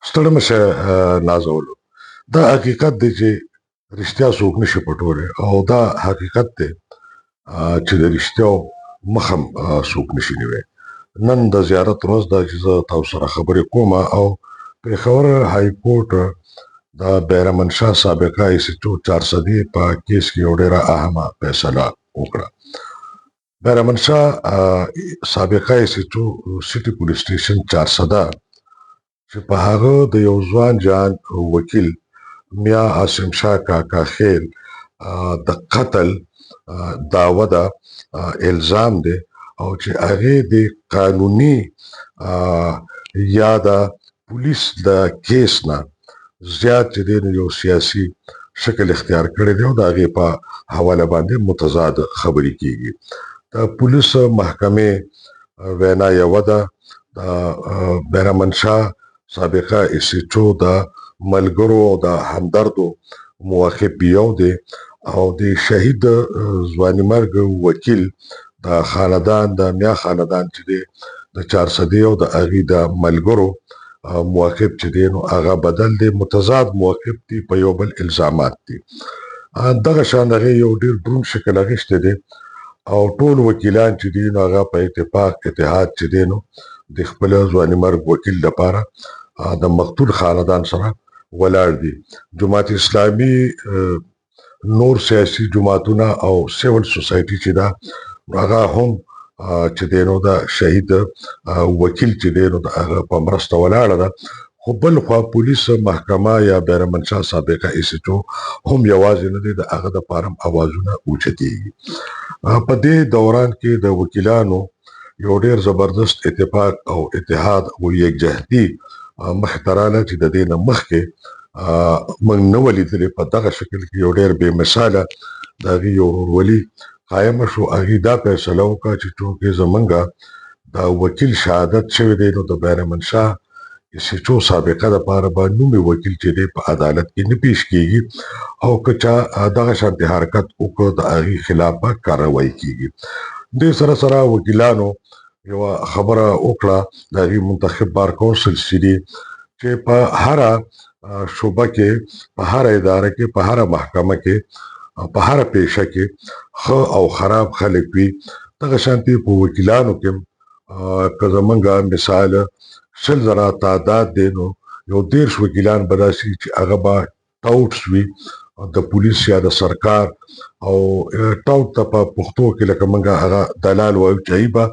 ستړی مشه نازولو. دا حقیقت دی چې رښتیا څوک نشي پټولی او دا حقیقت دی چې د رښتیاو مخه څوک نشي نیوی. نن د زیارت ورځ ده چې زه تاسو سره خبرې کوم او پېښور های کورټ د بیرمن شاه سابقه ایس ایچ او 400 په کیس کې یو ډېره اهمه فیصله وکړه. بیرمن شاه سابقه ایس ایچ او سټي پولیس سټیشن 400 چې په هغه د یو ځوان جان وکیل میا عاصم شاه کاکا خیل د قتل دعوه ده، الزام دی او چې هغې د قانوني یا د پولیس د کیس نه زیات چې دی یو سیاسي شکل اختیار کړی دی او د هغې په حواله باندې متضاد خبرې کیږي. د پولیس محکمې وینا یوه ده، د بیرمن شاه سابقه ایس ایچ او د ملګرو او د همدردو موافق یو دی او د شهید ځوانیمرګ وکیل د خاندان د میا خاندان چې دی د 400 او د هغې د ملګرو موقف چې دی نو هغه بدل دی، متضاد موقف دی په یو بل الزامات دي. دغه شان هغې یو ډېر دروند شکل اخیستی دی او ټول وکیلان چې دي نو هغه په اتفاق اتحاد چې دی نو د خپل ځوانیمرګ وکیل لپاره د مقتول خاندان سره ولاړ دي. جماعت اسلامي نور سیاسي جماعتونه او سیول سوسایټي چې ده هغه هم چې دی نو د شهید وکیل چې دی نو د هغه په مرسته ولاړه ده. خو بل خوا پولیس محکمه یا بیرمن شاه سابقه ایس ایچ او هم یوازې نه دی، د هغه دپاره هم اوازونه اوچتېږي. په دې دوران کې د وکیلانو یو ډېر زبردست اتفاق او اتحاد او یکجهتي مخې ته راغله چې د دې نه مخکې موږ نه وه لیدلې. په دغه شکل کې یو ډېر بې مثاله د هغې یو ورورولي قایمه شو. هغې دا فیصله وکړه چې چونکې زمونږه د وکیل شهادت شوی دی نو د بیرمن شاه ایس ایچ او سابقه دپاره به نومي وکیل چې دی په عدالت کې نه پیش کیږي او که چا دغه شانتې حرکت وکړ د هغې خلاف به کاروایي کیږي. دې سره سره وکیلانو یوه خبره وکړه د هغې منتخب بار کونسل چې دي چې په هره شعبه کې، په هره اداره کې، په هره محکمه کې، په هره پیشه کې ښه او خراب خلک وي. دغه شانتې په وکیلانو کې که زمونږه مثال 100,000 تعداد دی نو یو 30 وکیلان به داسې چې هغه به ټاوټس وي د پولیس یا د سرکار او ټاوټ ته په پښتو کې لکه موږ هغه دلال وایو چې هغوی به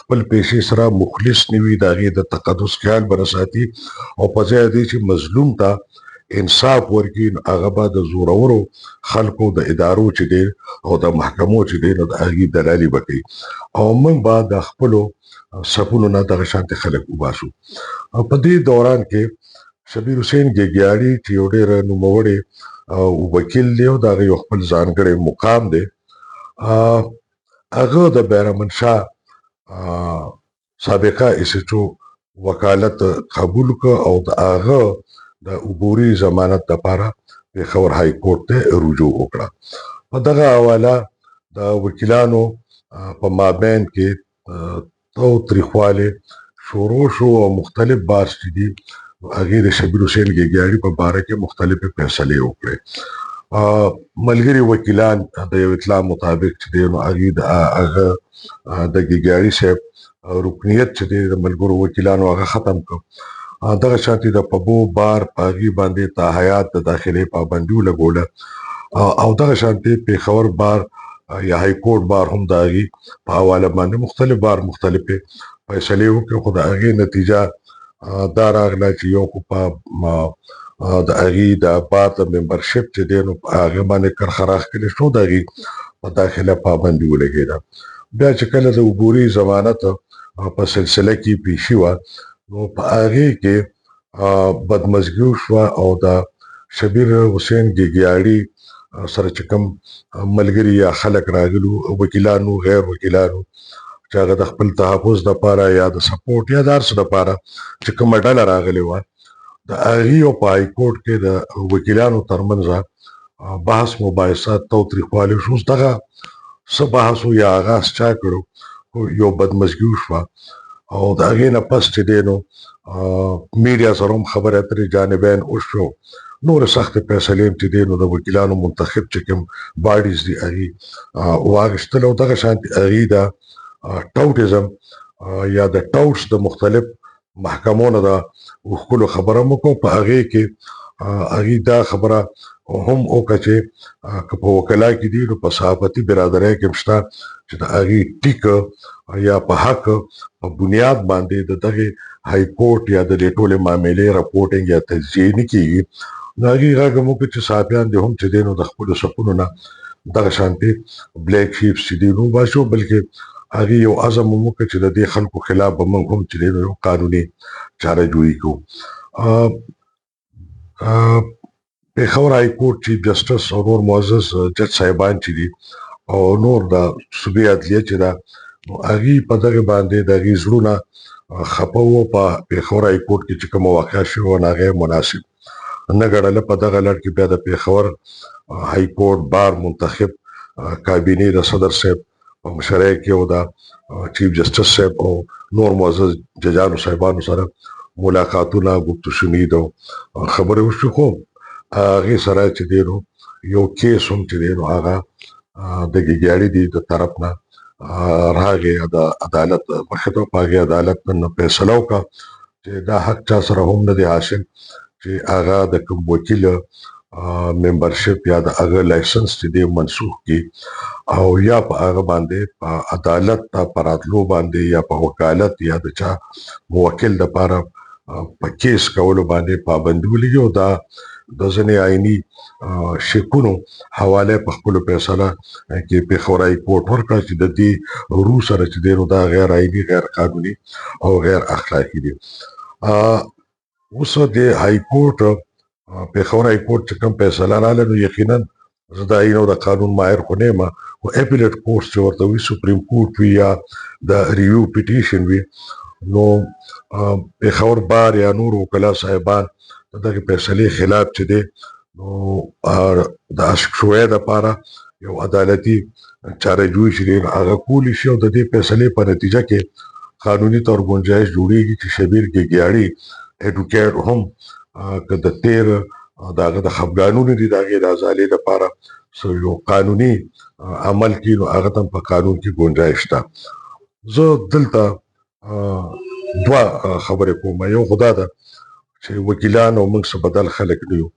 خپل پیسې سره مخلص نه وي، د هغې د تقدس خیال به نه ساتي او په ځای دی چې مظلوم ته انصاف ورکړي نو هغه به د زورورو خلکو د ادارو چې دی او د محکمو چې دی نو د هغې دلالي به کوي او موږ به د خپلو صفونو نه دغه شانتې خلک وباسو. په دې دوران کې شبیر حسین ګیګیاړي چې یو ډېر نوموړی وکیل دی او د هغه یو خپل ځانګړی مقام دی، هغه د بیرمن شاه سابقه ایس ایچ او وکالت قبول کړ او د هغه د عبوري ضمانت دپاره پېښور های کورټ ته رجوع وکړه. په دغه حواله د وکیلانو په مابین کې تاوتریخوالی شروع شو او مختلف بحث چې دي هغې د شبیر حسین ګیګیاړي په باره کې مختلفې فیصلې وکړې. ملګري وکیلان د یو اطلاع مطابق چې دی نو هغې د هغه د ګیګیاړي صاحب رکنیت چې دی د ملګرو وکیلانو هغه ختم کړ. دغه شانتې د پبو بار په هغې باندې تا حیات د داخلې پابندي ولګوله او دغه شانتې پېښور بار یا های کورټ بار هم د هغې په حواله باندې مختلف بار مختلفې فیصلې وکړې، خو د هغې نتیجه دا راغله چې یو خو په د هغې د بار د ممبرشپ چې دی نو په هغې باندې کرښه راښکلې شو، د هغې په داخله پابندي ولګېده. بیا چې کله د عبوري ضمانت په سلسله کې پیشي وه نو په هغې کې بدمزګي وشوه او د شبیر حسین ګیګیاړي سره چې کوم ملګري یا خلک راغلو، وکیلانو غیر وکیلانو چې هغه د خپل تحفظ دپاره یا د سپورټ یا د هر څه دپاره چې کومه ډله راغلې وه، د هغې او په های کورټ کې د وکیلانو ترمنځ بحث مباحثه تاوتریخوالی شو. دغه څه بحث یا آغاز چا کړو، یو بدمزګي وشوه او د هغې نه پس چې دی نو میډیا سره هم خبرې اترې جانبین وشو. نورې سختې فیصلې هم چې دی نو د وکیلانو منتخب چې کوم باډیز دي هغې واخیستل او دغه شانتې هغې د ټاوټیزم یا د ټاوټس د مختلف محکمو نه د وښکلو خبره مو کوو. په هغې کې هغې دا خبره هم وکړه چې که په وکلا کې دي نو په صحافتي برادرۍ کې هم شته چې د هغې ټیک یا په حق په بنیاد باندې د دغې های کورټ یا د دې ټولې معاملې راپورټینګ یا تجزیې نه کېږي. نو هغې غږ هم وکړه چې صحافیان دې هم چې دی نو د خپلو صفونو نه دغه شانتې بلیک شیپس چې دي نو وباسو، بلکې هغې یو عزم هم وکړه چې د دې خلکو خلاف به موږ هم چې دی نو یو قانوني چاره جوړي کوو. پېښور های کورټ چیف جسټس او نور معزز جج صاحبان چې دي او نور د صوبې عدلیه چې ده نو هغې په دغې باندې د هغې زړونه خفه وو. په پېښور های کورټ کې چې کومه واقعه شوې وه نو هغه یې مناسب نه ګڼله. په دغه لړ کې بیا د پېښور های کورټ بار منتخب کابینې د صدر صاحب په مشرۍ کې او د چیف جسټس صاحب او نور معزز ججانو صاحبانو سره ملاقاتونه، گفت و شنید او خبرې وشوې. خو هغې سره چې دی نو یو کیس هم چې دی نو هغه د ګیګیاړي دي د طرف نه راغی د عدالت مخې ته. په هغې عدالت نن فیصله وکړه چې دا حق چا سره هم نه دی حاصل چې هغه د کوم وکیل ممبرشپ یا د هغه لایسنس چې دی منسوخ کړي او یا په هغه باندې په عدالت ته په راتلو باندې یا په وکالت یا د چا موکل دپاره په کیس کولو باندې پابندي ولګي او دا د ځینې آئیني شکونو حواله په خپلو فیصله کې پېښور های کورټ ورکړه چې د دې رو سره چې دی نو دا غیر آئیني، غیر قانوني او غیر اخلاقي دي. اوس د های کورټ پېښور های کورټ چې کوم فیصله راغله نو یقینا زه د آئین او د قانون ماهر خو نه یم، خو اپیلیټ کورټ چې ورته وي سپریم کورټ وي یا د ریویو پیټیشن وي نو پېښور بار یا نور وکلا صاحبان د دغې فیصلې خلاف چې دی نو د اشکشویۍ دپاره یو عدالتي چاره جوړي چې دی هغه کولی شي او د دې فیصلې په نتیجه کې قانوني طور ګنجایش جوړیږي چې شبیر ګیګیاړي ایډوکیټ هم که د تیر د هغه د خفګانونو دي د هغې د ازالۍ لپاره یو قانوني عمل کړي نو هغه ته هم په قانون کې ګنجایش شته. زه دلته دوه خبرې کوم. یو خو دا ده چې وکیلان او موږ څه بدل خلک نه یو.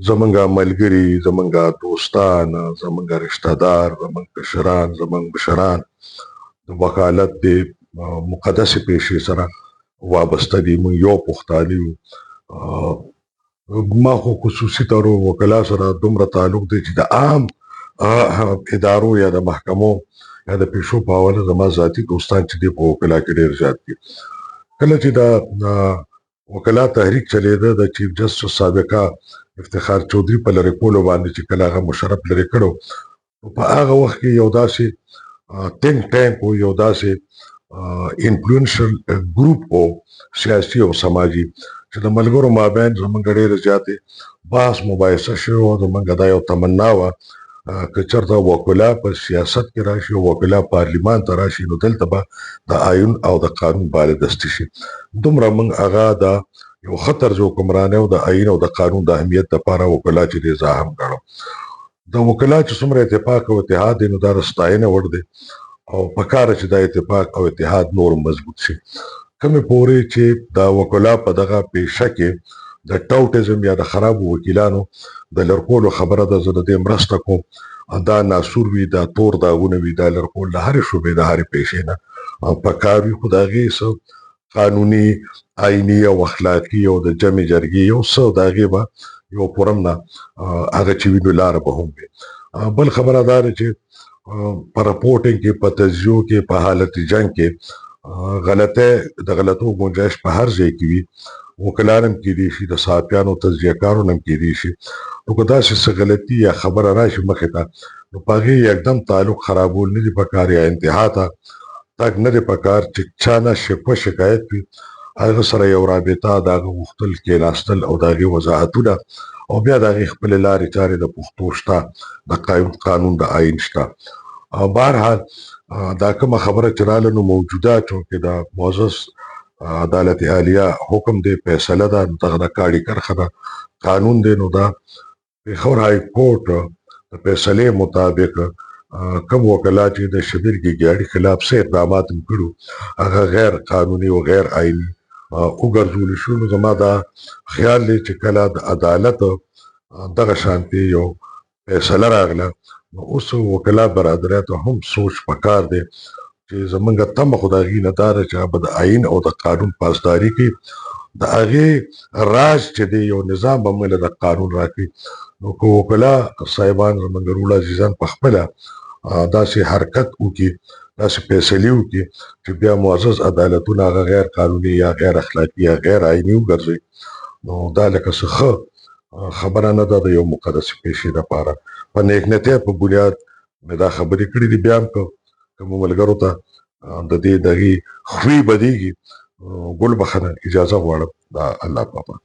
زمونږ ملګري، زمونږ دوستان، زمونږ رشته دار، زمونږ کشران، زمونږ مشران د وکالت د مقدسې پیشې سره وابسته دي. موږ یو پښتانه یو. ما خو خصوصي طور وکلا سره دومره تعلق دی چې د عام ادارو یا د محکمو یا د پیشو په حواله زما ذاتي دوستان چې دی په وکلا کې ډېر زیات دي. کله چې د وکلا تحریک چلیده د چیف جسټس سابقه افتخار چودھری په لرې کولو باندې چې کله هغه مشرف لرې کړو په هغه وخت کې یو داسې تھنک ټانک و، یو داسې انفلوئنشل ګروپ و سیاسي او سماجي چې د ملګرو مابین زمونږ ډېرې زیاتې بحث مباحثه شوې وه. زمونږ دا یو تمنا وه که چېرته وکلا په سیاست کې راشي او وکلا پارلیمان ته راشي نو دلته به د آیین او د قانون بالادستي شي. دومره موږ هغه د یو ښه طرز حکمرانۍ او د آیین او د قانون د اهمیت دپاره وکلا چې دی زه هم ګڼم. د وکلا چې څومره اتفاق او اتحاد دی نو دا د ستاینې وړ دی او پکاره چې دا اتفاق او اتحاد نور مضبوط شي. کومې پورې چې د وکلا په دغه پیشه کې د ټاوټیزم یا د خرابو وکیلانو د لرکولو خبره ده، زه د دې مرسته کوم. دا ناسور وي، دا تور داغونه وي، دا لرکول د هرې شعبې د هرې پیشې نه پکار وي، خو د هغې څه قانوني، آئیني او اخلاقي او د جمع جرګې یو څه د هغې به یو پورم نه هغه چې وي نو لاره به هم وي. بل خبره دا ده چې په راپورټینګ کې، په تجزیو کې، په حالت جنګ کې د غلطو ګنجایش په هر ځای کې وي. وکلان هم کېدی شي، د صحافیانو تجزیه کارونه هم کېدی شي. نو که داسې څه غلطي یا خبره راشي مخې ته نو په هغې یکدم تعلق خرابول نه دي پکار یا انتها ته تګ نه دی پکار. چې چا نه شکوه شکایت وي هغه سره یو رابطه د هغه غوښتل کېناستل او د هغې وضاحتونه او بیا د هغې خپلې لارې چارې د پښتو شته، د قانون د آیین شته. بهرحال دا کومه خبره چې رااله نو موجوده چونکې دا معزز عدالت عالیه حکم دی فیصله ده نو دغه د کاړي کرښه ده قانون دی نو دا پېښور های کورټ د فیصلې مطابق کوم وکلا چې د شبیر ګیګیاړي خلاف څه اقدامات هم کړو هغه غیر قانوني او غیر آئیني وګرځول شو نو زما دا خیال دی چې کله د عدالت دغه شانتي یو فیصله راغله نو اوس وکلا برادریت هم سوچ پکار دی چې زمونږ تمه خو د هغې نه دا ده چې هغه به د آئین او د قانون پاسداري کوي د هغې راز چې دی یو نظام به موږ له د قانون راکړي نو که وکلا صاحبان زمونږ رول عزیزان په خپله داسې حرکت وکړي داسې فیصلې وکړي چې بیا معزز عدالتونه هغه غیر قانوني یا غیر اخلاقي یا غیر آئیني وګرځوي نو دا لکه څه ښه خبره نه ده د یو مقدسې پیشې دپاره په نیکنیتۍ په بنیاد مې دا خبرې کړي دي بیا هم که کومو ملګرو ته د دې دغې خوی بدیږي ګل بخښنه اجازه غواړم دا الله پاپا